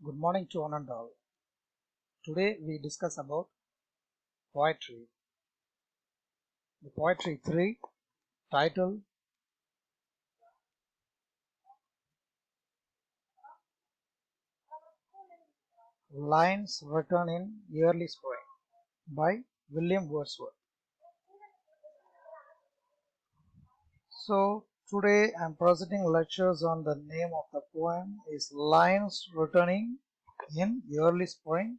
Good morning to one and all. Today we discuss about poetry. The poetry 3, title Lines Written in Early Spring by William Wordsworth. So today I am presenting lectures on the name of the poem is Lines Written in Early Spring.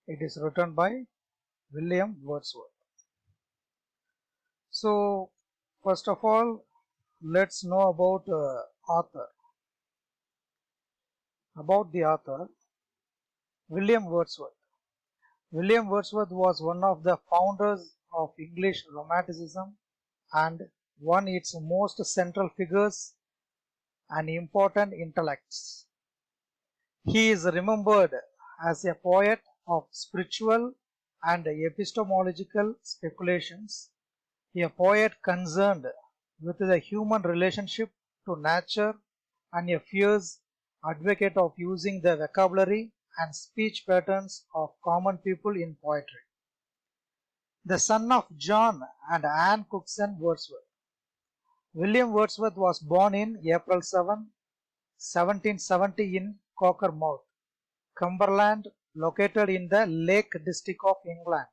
It is written by William Wordsworth. So first of all, let's know about author. About the author, William Wordsworth. William Wordsworth was one of the founders of English Romanticism and one of its most central figures and important intellects. He is remembered as a poet of spiritual and epistemological speculations, a poet concerned with the human relationship to nature, and a fierce advocate of using the vocabulary and speech patterns of common people in poetry. The son of John and Anne Cookson Wordsworth, William Wordsworth was born in April 7, 1770 in Cockermouth, Cumberland, located in the Lake District of England,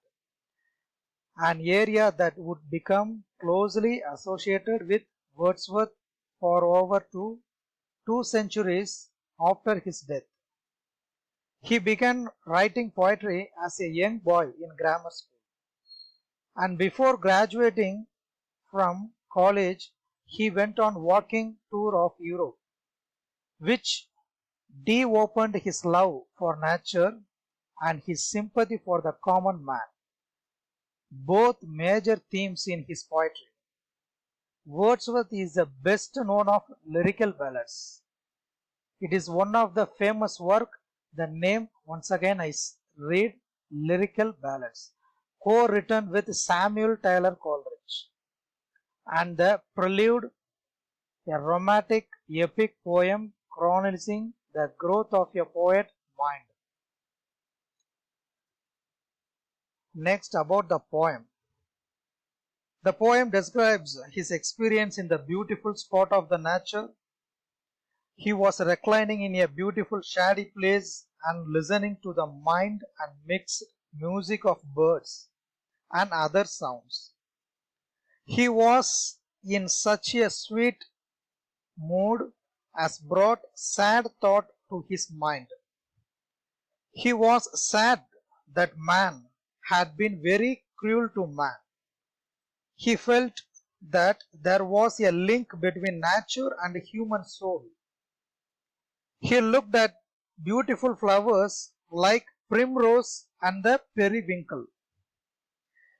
an area that would become closely associated with Wordsworth for over two centuries after his death. He began writing poetry as a young boy in grammar school, and before graduating from college, he went on walking tour of Europe, which de-opened his love for nature and his sympathy for the common man, both major themes in his poetry. Wordsworth is the best known of lyrical ballads. It is one of the famous work. The name, once again I read, Lyrical Ballads, co-written with Samuel Taylor Coleridge, and the Prelude, a romantic epic poem chronicling the growth of a poet's mind. Next, about the poem. The poem describes his experience in the beautiful spot of the nature. He was reclining in a beautiful shady place and listening to the mind and mixed music of birds and other sounds. He was in such a sweet mood as brought sad thought to his mind. He was sad that man had been very cruel to man. He felt that there was a link between nature and human soul. He looked at beautiful flowers like primrose and the periwinkle.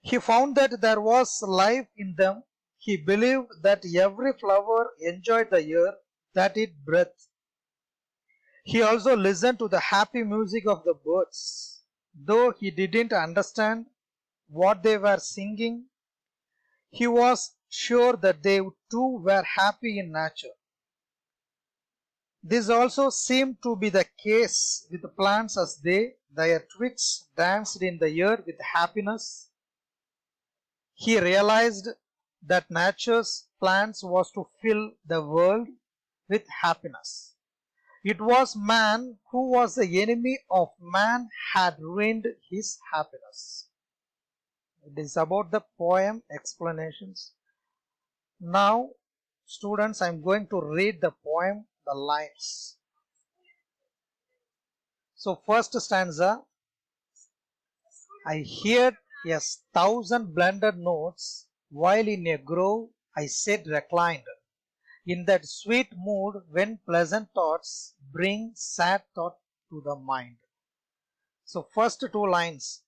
He found that there was life in them. He believed that every flower enjoyed the air that it breathed. He also listened to the happy music of the birds. Though he didn't understand what they were singing, he was sure that they too were happy in nature. This also seemed to be the case with the plants as their twigs danced in the air with happiness. He realized that nature's plans was to fill the world with happiness. It was man who was the enemy of man had ruined his happiness. It is about the poem explanations. Now, students, I am going to read the poem, the lines. So, first stanza, I heard 1,000 blended notes while in a grove I sat reclined, in that sweet mood when pleasant thoughts bring sad thought to the mind. So, first two lines,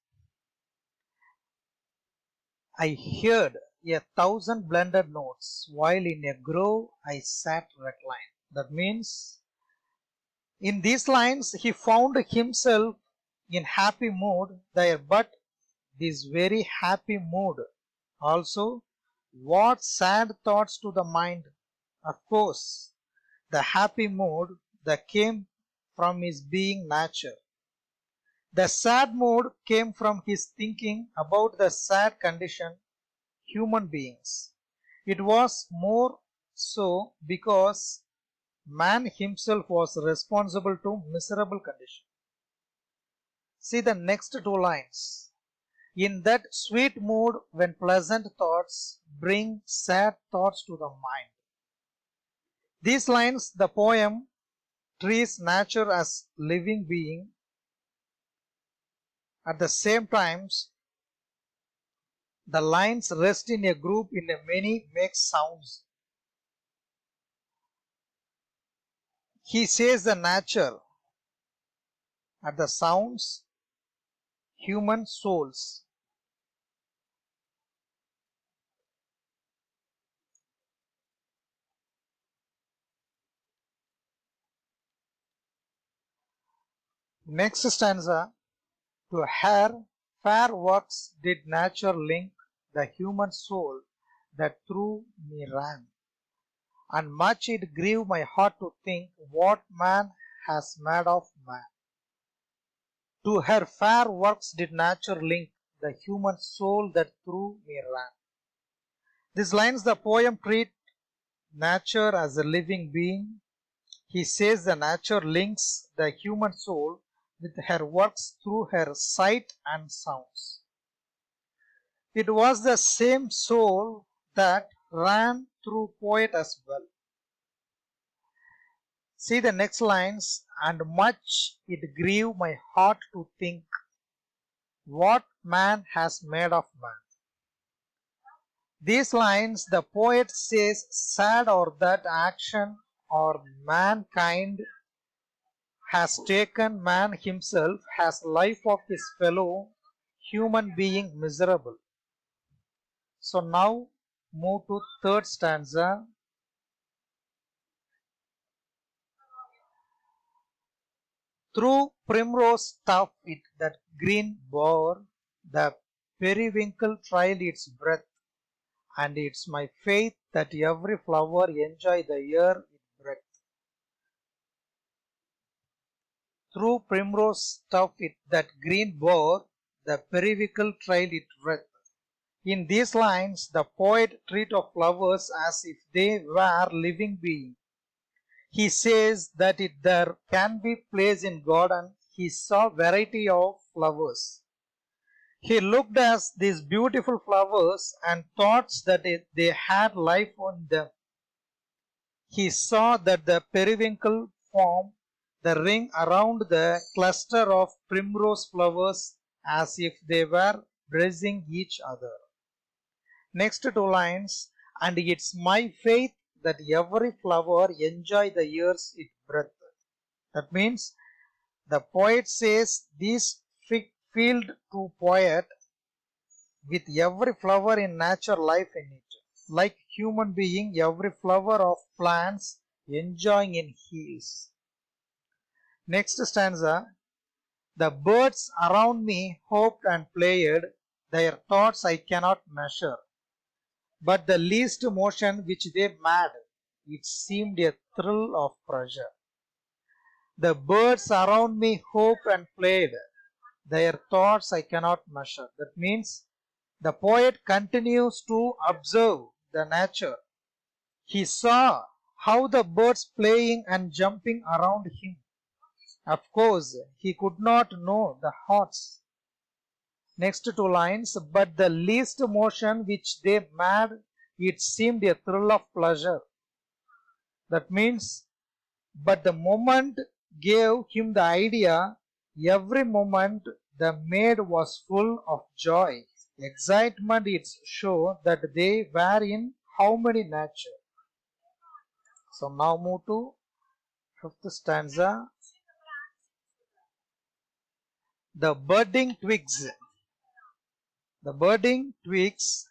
I heard 1,000 blended notes while in a grove I sat reclined. That means in these lines he found himself in happy mood there, but this very happy mood also what sad thoughts to the mind. Of course, the happy mood that came from his being nature. The sad mood came from his thinking about the sad condition human beings. It was more so because man himself was responsible to miserable condition. See the next two lines. In that sweet mood when pleasant thoughts bring sad thoughts to the mind. These lines, the poem treats nature as living being. At the same time, the lines rest in a group in a many make sounds. He says the nature at the sounds, human souls. Next stanza, to her fair works did nature link the human soul that through me ran. And much it grieved my heart to think what man has made of man. To her fair works did nature link the human soul that through me ran. These lines the poem treat nature as a living being. He says the nature links the human soul with her works through her sight and sounds. It was the same soul that ran through poet as well. See the next lines, and much it grieved my heart to think what man has made of man. These lines the poet says sad or that action or mankind has taken man himself has life of his fellow human being miserable. So now move to third stanza. Through primrose stuff it that green bower, the periwinkle trailed its breath, and it's my faith that every flower enjoy the air it breath. Through primrose stuff it that green bower, the periwinkle trailed its breath. In these lines, the poet treats of flowers as if they were living beings. He says that if there can be place in garden, he saw variety of flowers. He looked at these beautiful flowers and thought that they had life on them. He saw that the periwinkle formed the ring around the cluster of primrose flowers as if they were bracing each other. Next two lines, and it's my faith that every flower enjoy the year's its breath. That means the poet says this field to poet with every flower in nature life in it. Like human being, every flower of plants enjoying in heals. Next stanza, the birds around me hoped and played, their thoughts I cannot measure. But the least motion which they made, it seemed a thrill of pleasure. The birds around me hoped and played, their thoughts I cannot measure. That means the poet continues to observe the nature. He saw how the birds playing and jumping around him. Of course, he could not know the thoughts. Next two lines, but the least motion which they made, it seemed a thrill of pleasure. That means, but the moment gave him the idea, every moment the maid was full of joy. Excitement it showed that they were in harmony nature. So now move to fifth stanza. The budding twigs. The budding twigs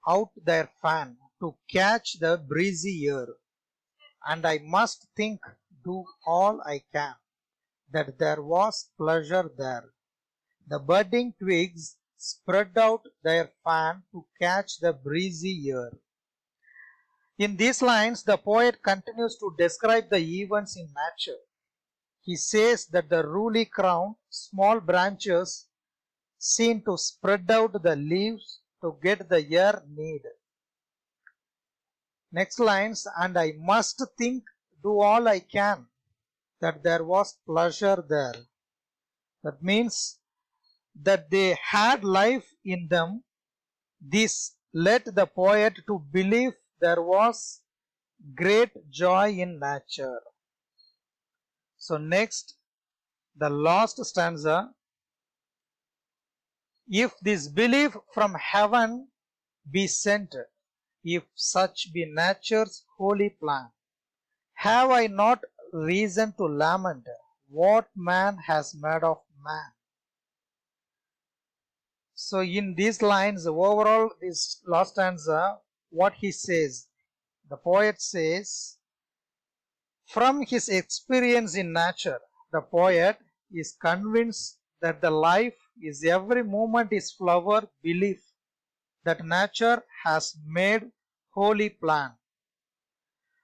out their fan to catch the breezy air, and I must think, do all I can, that there was pleasure there. The budding twigs spread out their fan to catch the breezy air. In these lines, the poet continues to describe the events in nature. he says that the ruby crown, small branches seem to spread out the leaves to get the air need. Next lines, and I must think, do all I can, that there was pleasure there. That means that they had life in them. This led the poet to believe there was great joy in nature. So next, the last stanza. If this belief from heaven be sent, if such be nature's holy plan, have I not reason to lament what man has made of man? So in these lines, overall, this last stanza, what he says, the poet says, from his experience in nature, the poet is convinced that the life is every moment is flower belief that nature has made holy plan.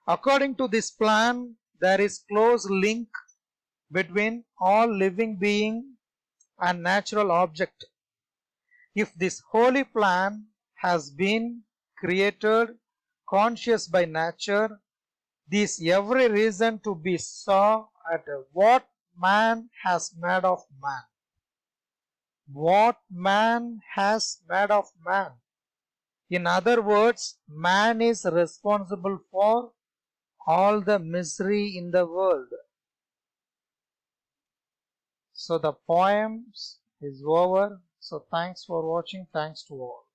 According to this plan, there is close link between all living being and natural object. If this holy plan has been created conscious by nature, this every reason to be saw at what man has made of man. What man has made of man. In other words, man is responsible for all the misery in the world. So the poem is over. So thanks for watching. Thanks to all.